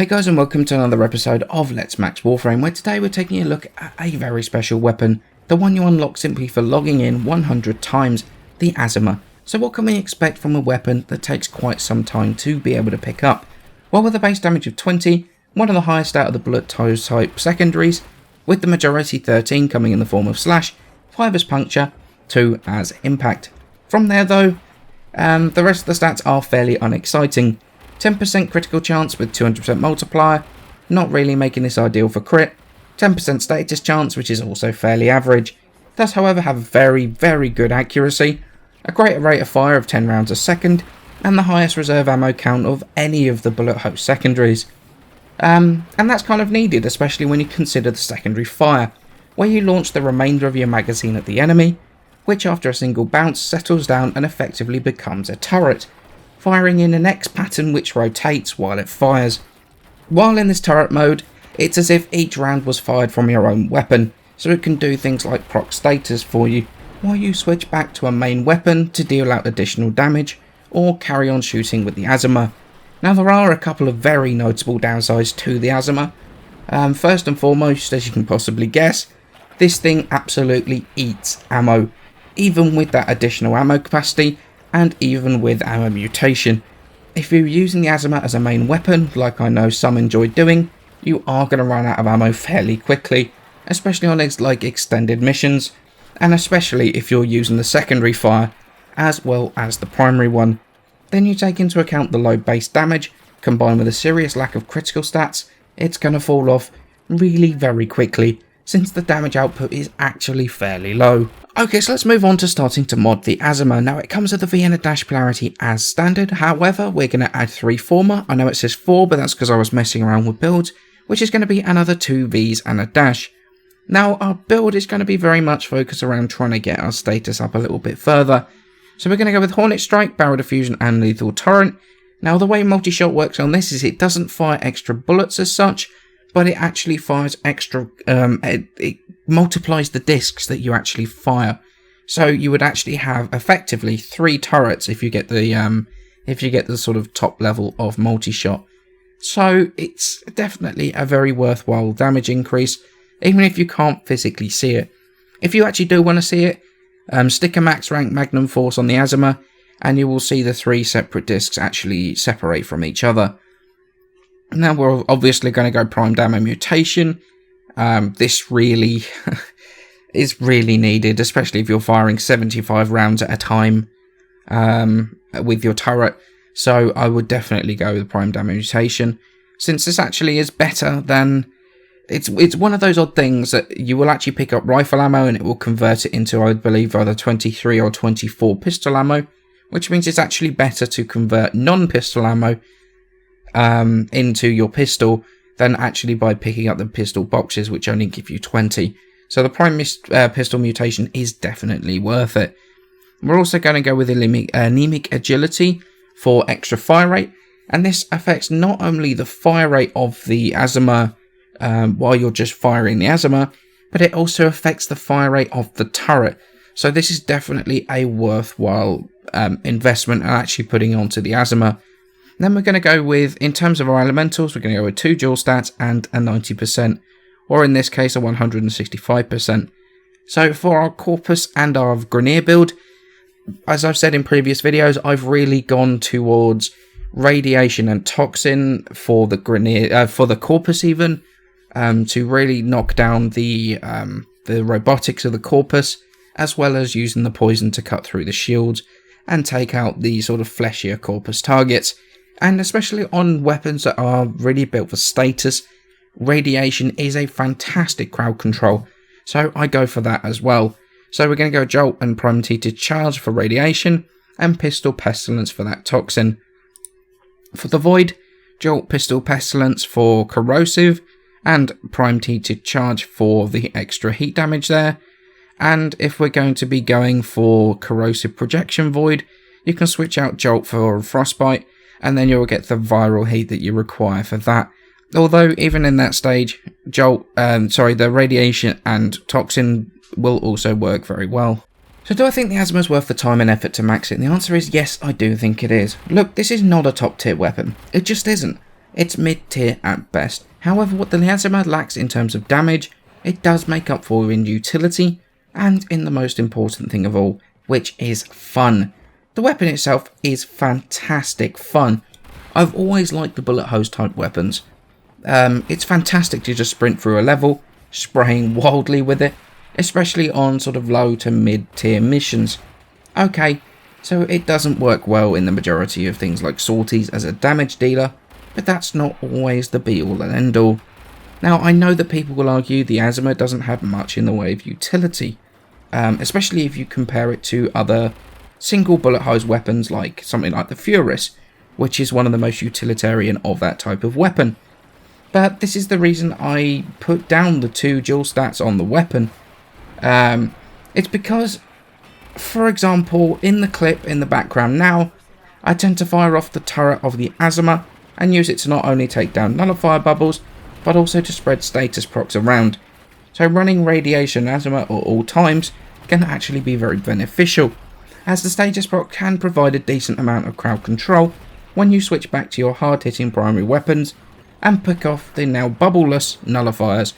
Hey guys, and welcome to another episode of Let's Max Warframe, where today we're taking a look at a very special weapon, the one you unlock simply for logging in 100 times, the Azima. So what can we expect from a weapon that takes quite some time to be able to pick up? Well, with a base damage of 20, one of the highest out of the bullet type secondaries, with the majority 13 coming in the form of slash, 5 as puncture, 2 as impact. From there though, the rest of the stats are fairly unexciting. 10% critical chance with 200% multiplier, not really making this ideal for crit. 10% status chance, which is also fairly average. Does however have very good accuracy, a greater rate of fire of 10 rounds a second, and the highest reserve ammo count of any of the bullet host secondaries. And that's kind of needed, especially when you consider the secondary fire, where you launch the remainder of your magazine at the enemy, which after a single bounce settles down and effectively becomes a turret, firing in an X pattern which rotates while it fires. While in this turret mode, it's as if each round was fired from your own weapon, so it can do things like proc status for you, while you switch back to a main weapon to deal out additional damage, or carry on shooting with the Azima. Now there are a couple of very notable downsides to the Azima. First and foremost, as you can possibly guess, this thing absolutely eats ammo, even with that additional ammo capacity, and even with ammo mutation. If you're using the Azima as a main weapon, like I know some enjoy doing, you are going to run out of ammo fairly quickly, especially on like extended missions, and especially if you're using the secondary fire as well as the primary one. Then you take into account the low base damage, combined with a serious lack of critical stats, it's going to fall off really very quickly, since the damage output is actually fairly low. Okay, so let's move on to starting to mod the Azima. Now it comes with the V and a dash polarity as standard, however we're going to add 3 former. I know it says 4, but that's because I was messing around with builds, which is going to be another 2 Vs and a dash. Now our build is going to be very much focused around trying to get our status up a little bit further. So we're going to go with Hornet Strike, Barrel Diffusion and Lethal Torrent. Now the way multi-shot works on this is it doesn't fire extra bullets as such, but it actually fires extra, it multiplies the discs that you actually fire. So you would actually have effectively 3 turrets if you get the sort of top level of multi-shot. So it's definitely a very worthwhile damage increase, even if you can't physically see it. If you actually do want to see it, stick a max rank Magnum Force on the Azima, and you will see the 3 separate discs actually separate from each other. Now we're obviously going to go primed ammo mutation. This really is really needed, especially if you're firing 75 rounds at a time with your turret. So I would definitely go with primed ammo mutation, since this actually is better than... It's one of those odd things that you will actually pick up rifle ammo and it will convert it into, I believe, either 23 or 24 pistol ammo, which means it's actually better to convert non-pistol ammo into your pistol than actually by picking up the pistol boxes, which only give you 20. So the prime pistol mutation is definitely worth it. We're also going to go with anemic agility for extra fire rate, and this affects not only the fire rate of the Azima while you're just firing the Azima, but it also affects the fire rate of the turret. So this is definitely a worthwhile investment and actually putting onto the Azima. Then we're going to go with, in terms of our elementals, we're going to go with 2 dual stats and a 90%, or in this case a 165%. So for our Corpus and our Grineer build, as I've said in previous videos, I've really gone towards radiation and toxin for the Grineer, for the Corpus even, to really knock down the robotics of the Corpus, as well as using the poison to cut through the shields and take out the sort of fleshier Corpus targets. And especially on weapons that are really built for status, radiation is a fantastic crowd control, so I go for that as well. So we're going to go Jolt and Prime T to charge for radiation, and Pistol Pestilence for that toxin. For the Void, Jolt, Pistol Pestilence for corrosive, and Prime T to charge for the extra heat damage there. And if we're going to be going for corrosive projection Void, you can switch out Jolt for Frostbite, and then you'll get the viral heat that you require for that. Although even in that stage, the radiation and toxin will also work very well. So do I think the Azima's worth the time and effort to max it? And the answer is yes, I do think it is. Look, this is not a top tier weapon. It just isn't. it's mid-tier at best. However, what the Azima lacks in terms of damage, it does make up for in utility, and in the most important thing of all, which is fun. The weapon itself is fantastic fun. I've always liked the bullet hose type weapons. It's fantastic to just sprint through a level, spraying wildly with it, especially on sort of low to mid-tier missions. Okay, so it doesn't work well in the majority of things like sorties as a damage dealer, but that's not always the be-all and end-all. Now, I know that people will argue the Azima doesn't have much in the way of utility, especially if you compare it to other single bullet hose weapons like something like the Furis, which is one of the most utilitarian of that type of weapon. But this is the reason I put down the 2 dual stats on the weapon. It's because, for example, in the clip in the background now, I tend to fire off the turret of the Azima and use it to not only take down nullifier bubbles, but also to spread status procs around. So running radiation Azima at all times can actually be very beneficial, as the status proc can provide a decent amount of crowd control when you switch back to your hard-hitting primary weapons and pick off the now bubbleless nullifiers.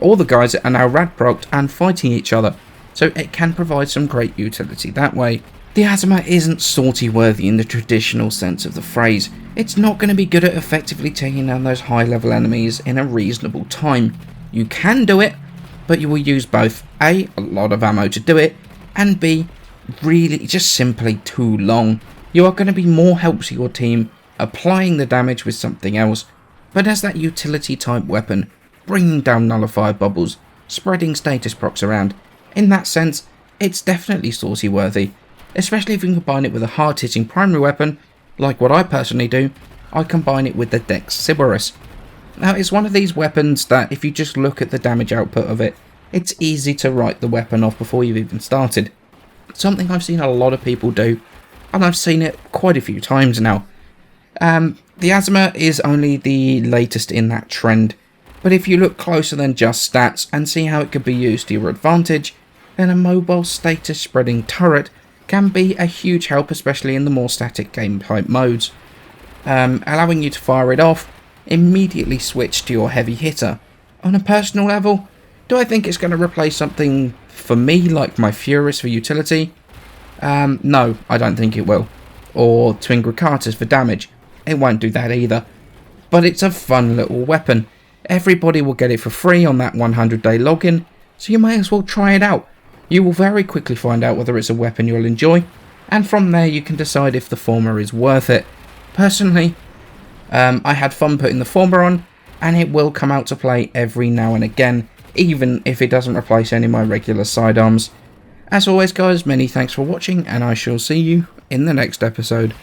All the guys are now rad procced and fighting each other, so it can provide some great utility that way. The Azima isn't sortie worthy in the traditional sense of the phrase. It's not going to be good at effectively taking down those high level enemies in a reasonable time. You can do it, but you will use both A, a lot of ammo to do it, and B, really just simply too long. You are going to be more help to your team applying the damage with something else, but as that utility type weapon, bringing down nullifier bubbles, spreading status procs around, in that sense, it's definitely sortie worthy, especially if you combine it with a hard hitting primary weapon, like what I personally do. I combine it with the Gextroll. Now, it's one of these weapons that if you just look at the damage output of it, it's easy to write the weapon off before you've even started. Something I've seen a lot of people do, and I've seen it quite a few times now. The Azima is only the latest in that trend, but if you look closer than just stats and see how it could be used to your advantage, then a mobile status spreading turret can be a huge help, especially in the more static game type modes, allowing you to fire it off, immediately switch to your heavy hitter. On a personal level, do I think it's going to replace something for me like my Furis for utility? No, I don't think it will. Or Twin Gricatus for damage. It won't do that either. But it's a fun little weapon. Everybody will get it for free on that 100-day login, so you may as well try it out. You will very quickly find out whether it's a weapon you'll enjoy, and from there you can decide if the former is worth it. Personally, I had fun putting the former on, and it will come out to play every now and again, even if it doesn't replace any of my regular sidearms. As always guys, many thanks for watching, and I shall see you in the next episode.